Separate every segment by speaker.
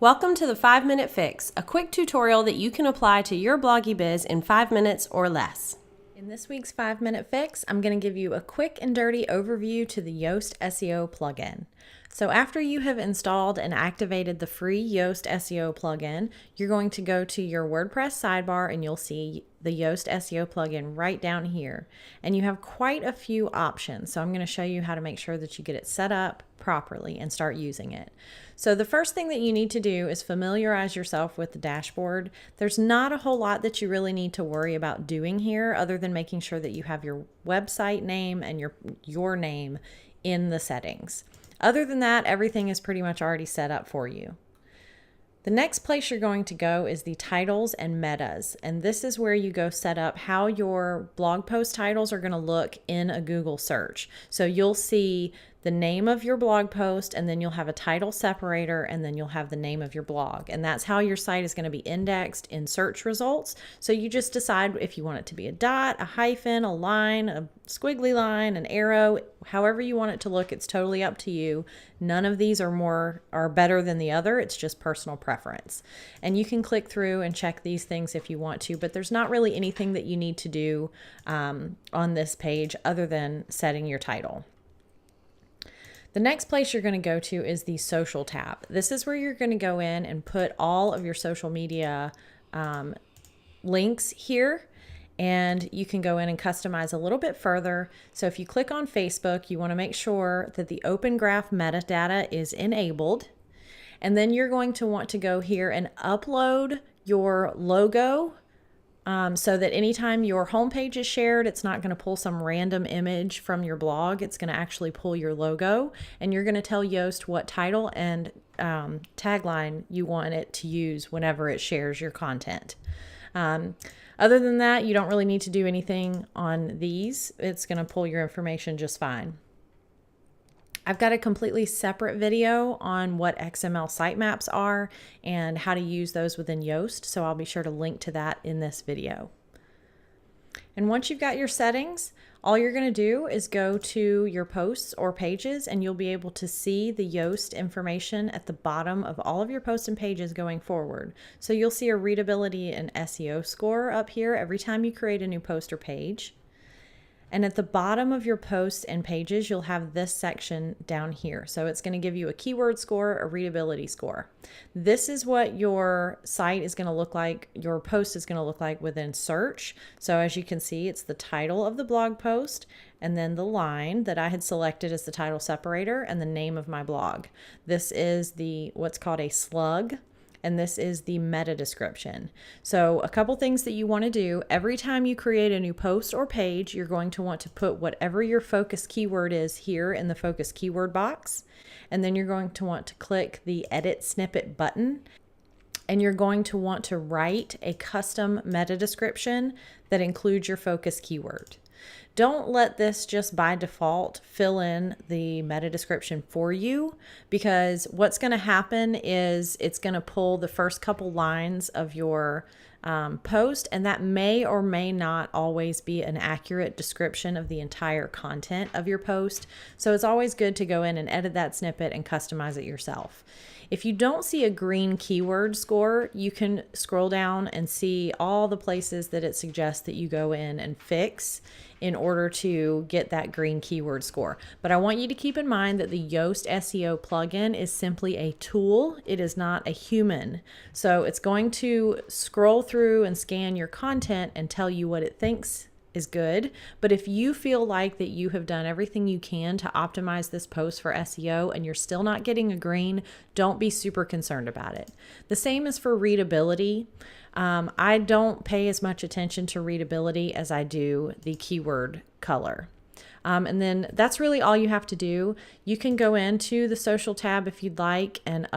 Speaker 1: Welcome to the 5-Minute Fix, a quick tutorial that you can apply to your bloggy biz in 5 minutes or less. In this week's 5-Minute Fix, I'm going to give you a quick and dirty overview to the Yoast SEO plugin. So after you have installed and activated the free Yoast SEO plugin, you're going to go to your WordPress sidebar and you'll see the Yoast SEO plugin right down here. And you have quite a few options. So I'm going to show you how to make sure that you get it set up properly and start using it. So the first thing that you need to do is familiarize yourself with the dashboard. There's not a whole lot that you really need to worry about doing here other than making sure that you have your website name and your name in the settings. Other than that, everything is pretty much already set up for you. The next place you're going to go is the titles and metas. And this is where you go set up how your blog post titles are going to look in a Google search. So you'll see the name of your blog post, and then you'll have a title separator, and then you'll have the name of your blog. And that's how your site is going to be indexed in search results. So you just decide if you want it to be a dot, a hyphen, a line, a squiggly line, an arrow, however you want it to look. It's totally up to you. None of these are better than the other. It's just personal preference. And you can click through and check these things if you want to, but there's not really anything that you need to do on this page other than setting your title. The next place you're going to go to is the social tab. This is where you're going to go in and put all of your social media links here. And you can go in and customize a little bit further. So if you click on Facebook, you want to make sure that the Open Graph metadata is enabled. And then you're going to want to go here and upload your logo so that anytime your homepage is shared, it's not going to pull some random image from your blog. It's going to actually pull your logo. And you're going to tell Yoast what title and tagline you want it to use whenever it shares your content. Other than that, you don't really need to do anything on these. It's going to pull your information just fine. I've got a completely separate video on what XML sitemaps are and how to use those within Yoast, so I'll be sure to link to that in this video. And once you've got your settings, all you're going to do is go to your posts or pages, and you'll be able to see the Yoast information at the bottom of all of your posts and pages going forward. So you'll see a readability and SEO score up here every time you create a new post or page. And at the bottom of your posts and pages, you'll have this section down here. So it's going to give you a keyword score, a readability score. This is what your site is going to look like, your post is going to look like within search. So as you can see, it's the title of the blog post, and then the line that I had selected as the title separator, and the name of my blog. This is what's called a slug. And this is the meta description. So a couple things that you want to do, every time you create a new post or page, you're going to want to put whatever your focus keyword is here in the focus keyword box. And then you're going to want to click the edit snippet button. And you're going to want to write a custom meta description that includes your focus keyword. Don't let this just by default fill in the meta description for you, because what's going to happen is it's going to pull the first couple lines of your post, and that may or may not always be an accurate description of the entire content of your post. So it's always good to go in and edit that snippet and customize it yourself. If you don't see a green keyword score, you can scroll down and see all the places that it suggests that you go in and fix in order to get that green keyword score. But I want you to keep in mind that the Yoast SEO plugin is simply a tool. It is not a human. So it's going to scroll through and scan your content and tell you what it thinks is good. But if you feel like that you have done everything you can to optimize this post for SEO and you're still not getting a green, don't be super concerned about it. The same is for readability. I don't pay as much attention to readability as I do the keyword color. And then that's really all you have to do. You can go into the social tab if you'd like and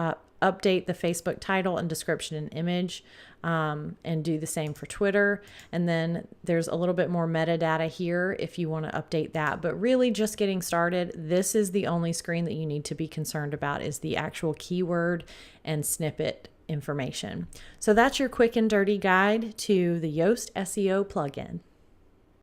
Speaker 1: update the Facebook title and description and image, and do the same for Twitter. And then there's a little bit more metadata here if you want to update that. But really just getting started, this is the only screen that you need to be concerned about, is the actual keyword and snippet information. So that's your quick and dirty guide to the Yoast SEO plugin.